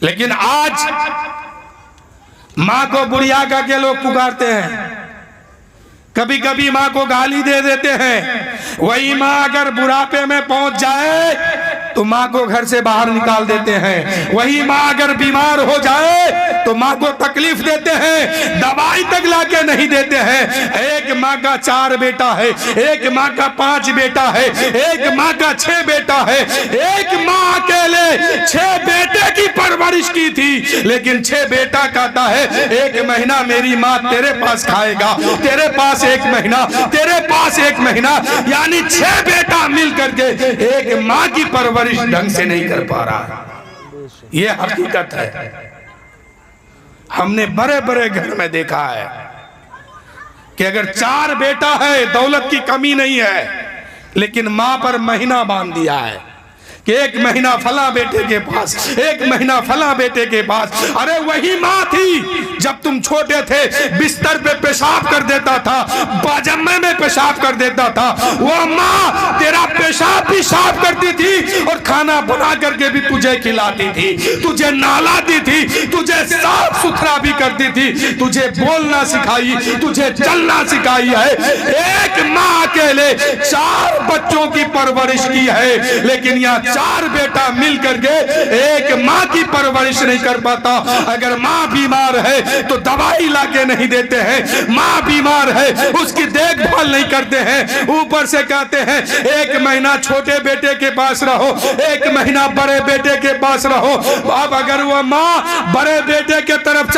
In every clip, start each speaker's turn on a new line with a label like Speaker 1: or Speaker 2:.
Speaker 1: لیکن آج ماں کو بڑھیا کہہ کے لوگ پکارتے ہیں، کبھی کبھی ماں کو گالی دے دیتے ہیں۔ وہی ماں اگر بڑھاپے میں پہنچ جائے تو ماں کو گھر سے باہر نکال دیتے ہیں۔ وہی ماں اگر بیمار ہو جائے تو ماں کو تکلیف دیتے ہیں، دوائی تک لا کے نہیں دیتے ہیں۔ ایک ماں کا 4 بیٹا ہے، ایک ماں کا 5 بیٹا ہے، ایک ماں کا 6 بیٹا ہے۔ ایک ماں اکیلے 6 بیٹے کی پرورش کی تھی، لیکن 6 بیٹا کہتا ہے ایک مہینہ میری ماں تیرے پاس کھائے گا، تیرے پاس 1 مہینہ، تیرے پاس 1 مہینہ، یعنی 6 بیٹا مل کر کے ایک ماں کی پرورش ڈھنگ سے نہیں کر پا رہا۔ یہ حقیقت ہے۔ ہم نے بڑے بڑے گھر میں دیکھا ہے کہ اگر 4 بیٹا ہے، دولت کی کمی نہیں ہے، لیکن ماں پر مہینہ باندھ دیا ہے کہ 1 مہینہ فلاں بیٹے کے پاس، 1 مہینہ فلاں بیٹے کے پاس۔ ارے وہی ماں تھی جب تم چھوٹے تھے بستر پہ پیشاب کر دیتا تھا، باجمے میں پیشاب کر دیتا تھا، وہ ماں تیرا پیشاب بھی صاف کرتی تھی اور کھانا بنا کر کے بھی تجھے کھلاتی تھی، تجھے نہلاتی تھی، تجھے صاف ستھرا بھی کرتی تھی، تجھے بولنا سکھائی، تجھے چلنا سکھائی ہے۔ ایک ماں اکیلے 4 بچوں کی پرورش کی ہے، لیکن یہاں 4 بیٹا مل کر کے ایک ماں کی پرورش نہیں کر پاتا۔ اگر ماں بیمار ہے تو دوائی لا کے نہیں دیتے ہیں، ماں بیمار ہے اس کی دیکھ بھال نہیں کرتے ہیں، اوپر سے کہتے ہیں 1 مہینہ چھوٹے بیٹے کے پاس رہو، 1 مہینہ بڑے بیٹے کے پاس رہو۔ اب اگر وہ ماں بڑے بیٹے کے طرف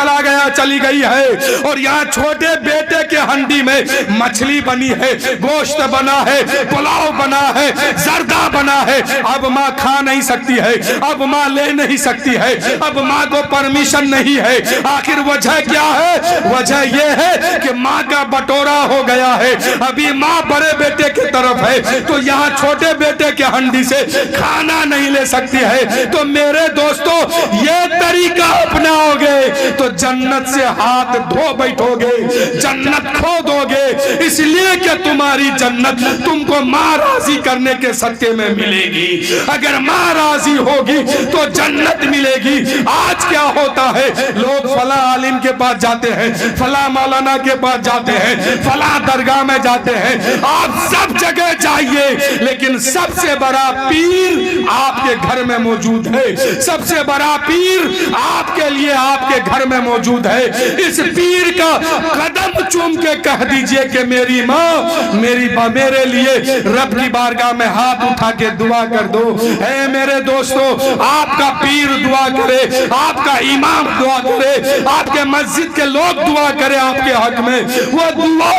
Speaker 1: چلی گئی ہے اور یہاں چھوٹے بیٹے کے ہنڈی میں مچھلی بنی ہے، گوشت بنا ہے، پلاؤ بنا ہے، زردہ بنا ہے، اب ماں کھا نہیں سکتی ہے، اب ماں لے نہیں سکتی ہے، اب ماں کو پرمیشن نہیں ہے۔ آخر وجہ کیا ہے؟ وجہ یہ ہے کہ ماں کا بٹورا ہو گیا ہے۔ ابھی ماں بڑے بیٹے کی طرف ہے تو یہاں چھوٹے بیٹے کے ہنڈی سے کھانا نہیں لے سکتی ہے۔ تو میرے دوستو یہ طریقہ اپناؤ گے تو جنت سے ہاتھ دھو بیٹھو گے، جنت کھو دو گے، اس لیے کہ تمہاری جنت تم کو ماں راضی کرنے کے صدقے میں ملے گی۔ اگر ماں راضی ہوگی تو جنت ملے گی۔ آج کیا ہوتا ہے؟ لوگ فلاں عالم کے پاس جاتے ہیں، فلاں مولانا کے پاس جاتے ہیں، فلاں درگاہ میں جاتے ہیں، آپ سب جگہ جائیے، لیکن سب سے بڑا پیر آپ کے گھر میں موجود ہے، سب سے بڑا پیر آپ کے لیے آپ کے گھر میں موجود ہے۔ اس پیر کا قدم چوم کے کہہ دیجئے کہ میری ماں میرے لیے رب کی بارگاہ میں ہاتھ اٹھا کے دعا کر دو۔ اے میرے دوستو، آپ کا پیر دعا کرے، آپ کا امام دعا کرے، آپ کے مسجد کے لوگ دعا کرے آپ کے حق میں، وہ دعا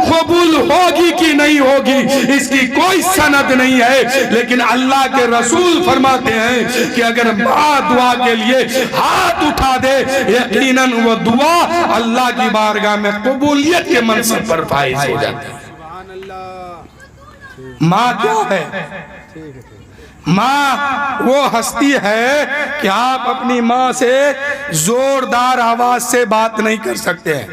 Speaker 1: قبول ہوگی کہ نہیں ہوگی اس کی کوئی سند نہیں ہے، لیکن اللہ کے رسول فرماتے ہیں کہ اگر ماں دعا کے لیے ہاتھ اٹھا دے یقیناً وہ دعا اللہ کی بارگاہ میں قبولیت کے منصب پر فائز ہو جاتی ہے۔ ماں کیا ہے؟ ماں وہ ہستی ہے کہ آپ اپنی ماں سے زوردار آواز سے بات نہیں کر سکتے ہیں،